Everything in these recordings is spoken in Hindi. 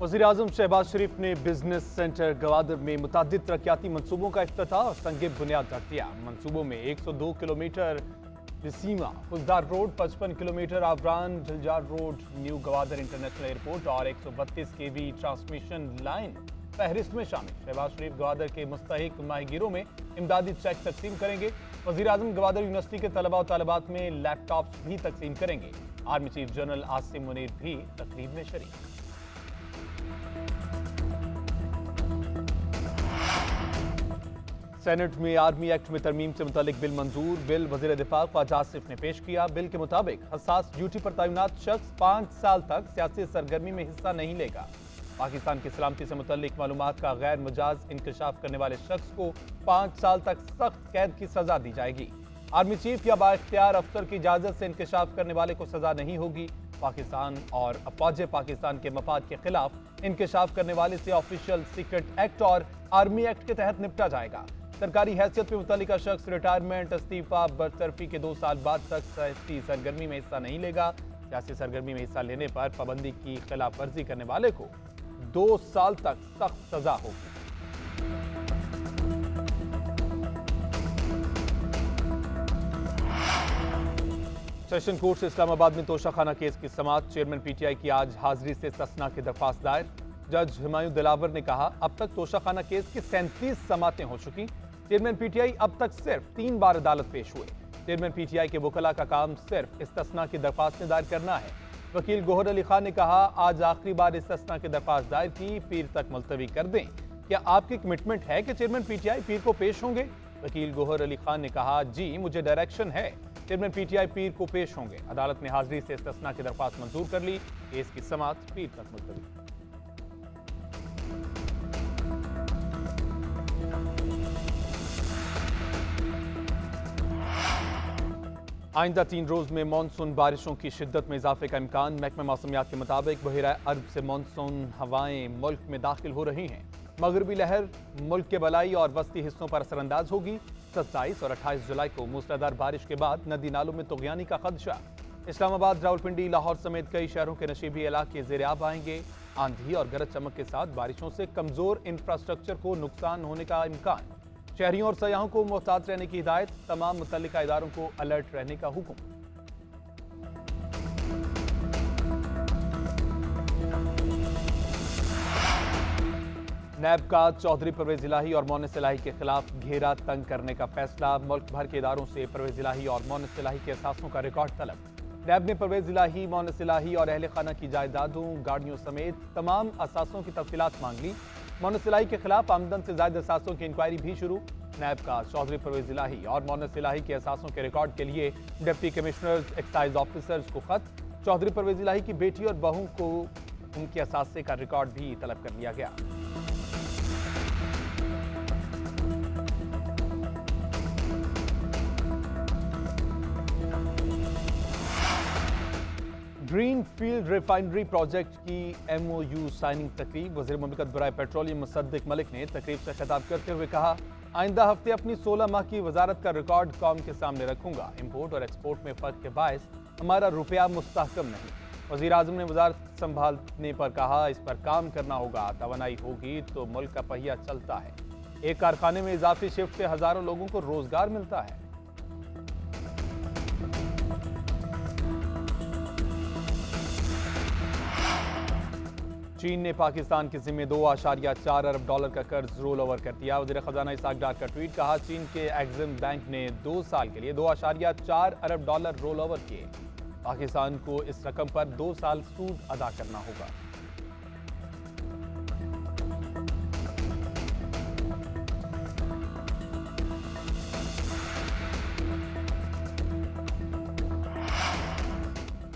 वज़ीर-ए-आज़म शहबाज शरीफ ने बिजनेस सेंटर गवादर में मुताद्दिद तरक्याती मनसूबों का इफ्तिताह और संग बुनियाद रख दिया। मनसूबों में 102 किलोमीटर सीमा फुजदार रोड, 55 किलोमीटर आबरान झलजार road, new Gwadar international airport और 132 kV ट्रांसमिशन लाइन फहरिस्त में शामिल। शहबाज शरीफ गवादर के मुस्तहिक माहीगीरों में इमदादी चेक तकसीम करेंगे। वज़ीर-ए-आज़म गवादर यूनिवर्सिटी के तलबा और तालिबात में लैपटॉप्स भी तकसीम करेंगे। Army chief general Asim Munir भी तकरीब में शरीक। सेनेट में आर्मी एक्ट में तरमीम से मुतालिक बिल मंजूर। बिल वज़ीर दिफा ख्वाजा आसिफ ने पेश किया। बिल के मुताबिक हसास ड्यूटी पर तैनात शख्स 5 साल तक सियासी सरगर्मी में हिस्सा नहीं लेगा। पाकिस्तान की सलामती से मुतालिक मालूमात का गैर मुजाज इंकशाफ करने वाले शख्स को 5 साल तक सख्त कैद की सजा दी जाएगी। आर्मी चीफ या बाइख्तियार अफसर की इजाजत से इंकशाफ करने वाले को सजा नहीं होगी। पाकिस्तान और अफवाज पाकिस्तान के मफाद के खिलाफ इंकशाफ करने वाले से ऑफिशियल सीक्रेट एक्ट और आर्मी एक्ट के तहत निपटा जाएगा। सरकारी हैसियत पर मुतल्लिका शख्स रिटायरमेंट, इस्तीफा, बरतरफी के 2 साल बाद तक सियासी सरगर्मी में हिस्सा नहीं लेगा। सियासी सरगर्मी में हिस्सा लेने पर पाबंदी की खिलाफ वर्जी करने वाले को 2 साल तक सख्त सजा होगी। सेशन कोर्ट से इस्लामाबाद में तोशाखाना केस की समाअत। चेयरमैन पीटीआई की आज हाजिरी से इस्तिस्ना की दरख्वास्त दायर। जज हुमायूं दिलावर ने कहा, अब तक तोशाखाना केस की 37 समातें हो चुकी। चेयरमैन पीटीआई अब तक सिर्फ 3 बार अदालत पेश हुए। चेयरमैन पीटीआई के वकला का काम सिर्फ इस्तिस्ना की दरख्वास्त दायर करना है। वकील गोहर अली खान ने कहा, आज आखिरी बार इस्तिस्ना की दरख्वास्त दायर की, पीर तक मुलतवी कर दें। क्या आपकी कमिटमेंट है कि चेयरमैन पीटीआई पीर को पेश होंगे? वकील गोहर अली खान ने कहा, जी मुझे डायरेक्शन है, चेयरमैन पीटीआई पीर को पेश होंगे। अदालत ने हाजिरी से इस्तिस्ना की दरख्वास्त मंजूर कर ली। केस की समाअत पीर तक मुलतवी। आइंदा 3 रोज में मानसून बारिशों की शिद्दत में इजाफे का इम्कान। महकमा मौसमियात के मुताबिक बहिरा अरब से मानसून हवाएं मुल्क में दाखिल हो रही हैं। मगरबी लहर मुल्क के बलाई और वस्ती हिस्सों पर असरअंदाज होगी। 27 और 28 जुलाई को मूसलाधार बारिश के बाद नदी नालों में तुगयानी का खदशा। इस्लामाबाद, रावलपिंडी, लाहौर समेत कई शहरों के नशीबी इलाके ज़ेर-ए-आब आएंगे। आंधी और गरज चमक के साथ बारिशों से कमजोर इंफ्रास्ट्रक्चर को नुकसान होने का इम्कान। शहरियों और सयाहों को मोहतात रहने की हिदायत। तमाम मुतल्लिका इदारों को अलर्ट रहने का हुक्म। नैब का चौधरी परवेज इलाही और मोनिस इलाही के खिलाफ घेरा तंग करने का फैसला। मुल्क भर के इदारों से परवेज इलाही और मोनिस इलाही के असासों का रिकॉर्ड तलब। नैब ने परवेज इलाही, मोनिस इलाही और अहले खाना की जायदादों, गाड़ियों समेत तमाम असासों की तफसीलात मांग ली। मोनिस इलाही के खिलाफ आमदन से ज्यादा असासों की इंक्वायरी भी शुरू। नैब का चौधरी परवेज इलाही और मोनिस इलाही के असासों के रिकॉर्ड के लिए डिप्टी कमिश्नर्स, एक्साइज ऑफिसर्स को खत। चौधरी परवेज इलाही की बेटी और बहू को उनके असासे का रिकॉर्ड भी तलब कर लिया गया। ग्रीन फील्ड रिफाइनरी प्रोजेक्ट की MOU साइनिंग तकरीब। वज़ीर मुमलिकत बराए पेट्रोलियम मुसद्दिक मलिक ने तकरीब से खिताब करते हुए कहा, आइंदा हफ्ते अपनी 16 माह की वजारत का रिकॉर्ड कौम के सामने रखूंगा। इम्पोर्ट और एक्सपोर्ट में फ़र्क के बायस हमारा रुपया मुस्तहकम नहीं। वज़ीर-ए-आज़म ने वजारत संभालने पर कहा, इस पर काम करना होगा। तवानाई होगी तो मुल्क का पहिया चलता है। एक कारखाने में इजाफी शिफ्ट से हज़ारों लोगों को रोजगार मिलता है। चीन ने पाकिस्तान के जिम्मे $2.4 अरब का कर्ज रोल ओवर कर दिया। वज़ीर खजाना इसाक डार का ट्वीट। कहा, चीन के एग्जिम बैंक ने 2 साल के लिए $2.4 अरब रोल ओवर किए। पाकिस्तान को इस रकम पर 2 साल सूद अदा करना होगा।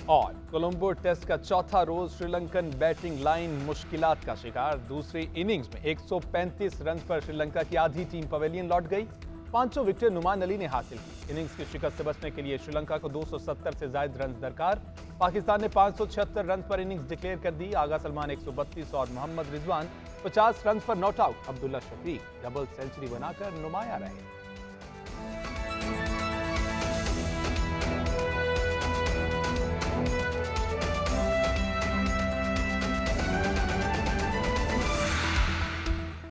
और कोलंबो टेस्ट का चौथा रोज श्रीलंकन बैटिंग लाइन मुश्किलात का शिकार। दूसरी इनिंग्स में 135 रन पर श्रीलंका की आधी टीम पवेलियन लौट गई। 500 विकेट नुमान अली ने हासिल की। इनिंग्स की शिकस्त से बचने के लिए श्रीलंका को 270 से ज्यादा रन दरकार। पाकिस्तान ने 576 रन पर इनिंग्स डिक्लेयर कर दी। आगा सलमान 132 और मोहम्मद रिजवान 50 रन पर not out. Abdullah Shafique double century बनाकर नुमाया रहे।